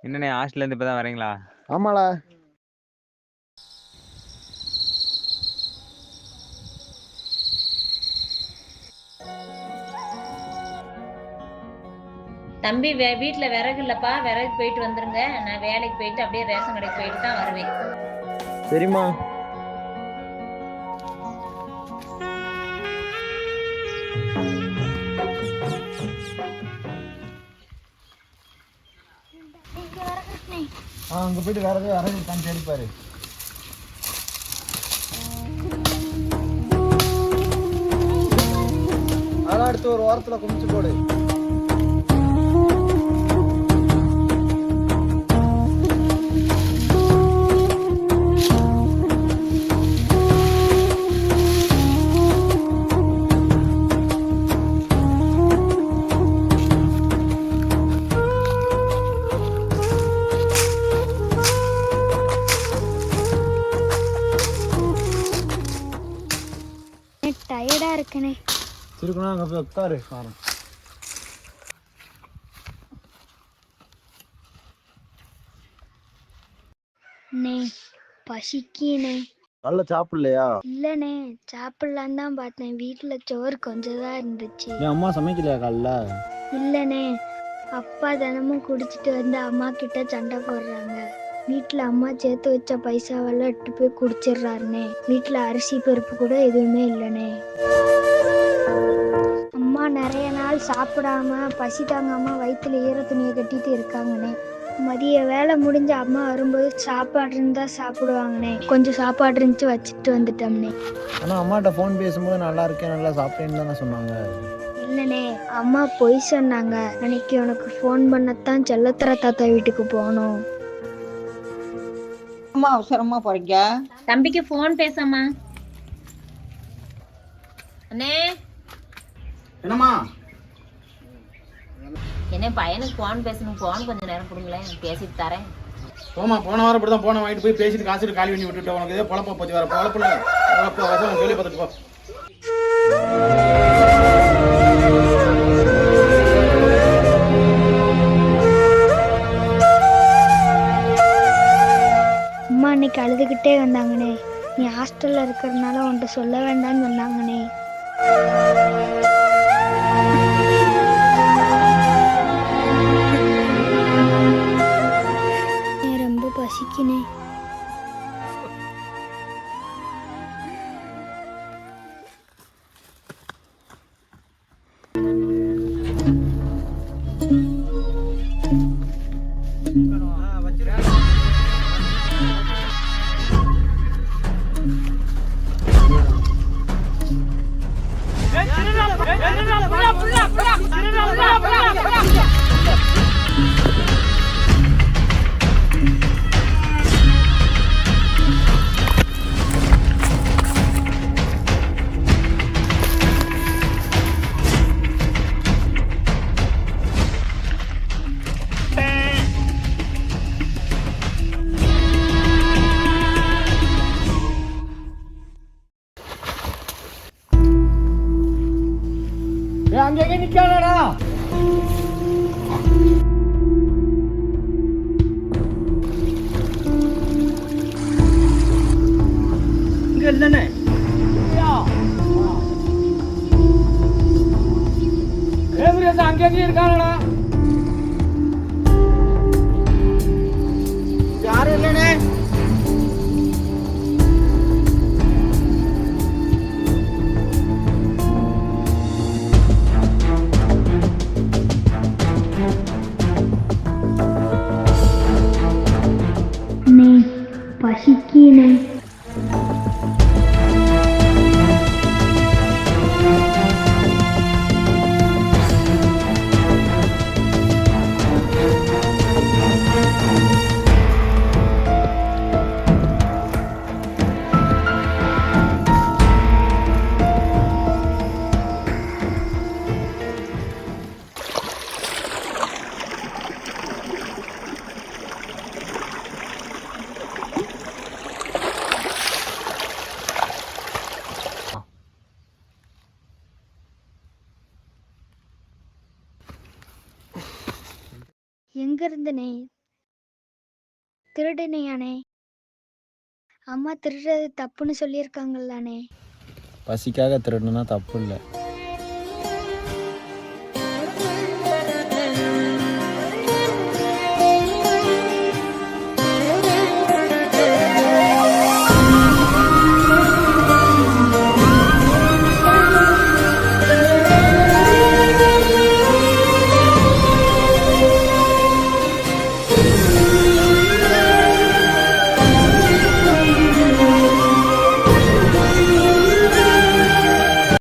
என்னண்ணே ஹாஸ்டல்ல இருந்து இப்பதான் வரீங்களா? ஆமாடா. தம்பி வீட்டுல விறகு இல்லப்பா, விறகு போயிட்டு வந்துருங்க. நான் வேலைக்கு போயிட்டு அப்படியே ரேஷன் கடைக்கு போயிட்டு தான் வருவேன். சரிம்மா. அங்க போயிட்டு விறகு இருக்கான்னு தேடிப்பாரு. அதெல்லாம் அடுத்து ஒரு வாரத்துல குமிச்சு போடு. டயர்டா இருக்கனே. திருக்கணும் அங்க போய் உட்காரு. பசிக்கினே. நல்ல சாப்பிடலையா? இல்லனே, சாப்பிடலான்னு தான் பார்த்தேன். வீட்டுல சோறு கொஞ்சம் தான் இருந்துச்சு. என் அம்மா சமைக்கலையா காலைல? இல்லனே, அப்பா தினமும் குடிச்சிட்டு வந்து அம்மா கிட்ட சண்டை போடுறாங்க. வீட்டுல அம்மா சேர்த்து வச்ச பைசாவெல்லாம் இட்டு போய் குடிச்சிடுறாருனே. வீட்டுல அரிசி பருப்பு கூட எதுவுமே இல்லனே. அம்மா நிறைய நாள் சாப்பிடாம பசி தாங்காம வயிற்றுல ஈர துணியை கட்டிட்டு இருக்காங்கண்ணே. மதிய வேலை முடிஞ்ச அம்மா வரும்போது சாப்பாடு இருந்தா சாப்பிடுவாங்கண்ணே. கொஞ்சம் சாப்பாடு இருந்துச்சு வச்சுட்டு வந்துட்டோம்னே. ஆனா அம்மாட்ட ஃபோன் பேசும்போது நல்லா இருக்கேன் நல்லா சாப்பிட்டேன்னு தானே சொன்னாங்க. இல்லனே, அம்மா பொய் சொன்னாங்க. அன்னைக்கு உனக்கு ஃபோன் பண்ணத்தான் செல்லத்தர தாத்தா வீட்டுக்கு போனோம். அம்மா அவசரமா போறீங்க? தம்பிக்கு போன் பேசம்மா. அண்ணே. என்னம்மா? என்ன பையனுக்கு போன் பேசணும். போன் கொஞ்சம் நேரம் கொடுங்களேன், பேசிட்டு தரேன். போமா, போன வாரம் இப்படி தான் போன வாங்கிட்டு போய் பேசிட்டு காசு காலி பண்ணி விட்டுட்டு உனக்கு இதே பொழப்ப பற்றி வர பொழப்புல வேலையை பார்த்துட்டு போ. அம்மா அன்னைக்கு அழுதுகிட்டே வந்தாங்கண்ணே. நீ ஹாஸ்டல்ல இருக்கிறதுனால உன்கிட்ட சொல்ல வேண்டாம்னு சொன்னாங்கண்ணே. ரொம்ப பசிக்கினே. அங்கே நிக்காதடா. இங்க இல்லனே. அங்கே இருக்கானடா. யாரும் இல்லனே. பசிக்கினே. எங்க இருந்துனே? திருடுனியானே? அம்மா திருடுறது தப்புன்னு சொல்லியிருக்காங்கல்லானே? பசிக்காக திருடணும்னா தப்பு இல்லை.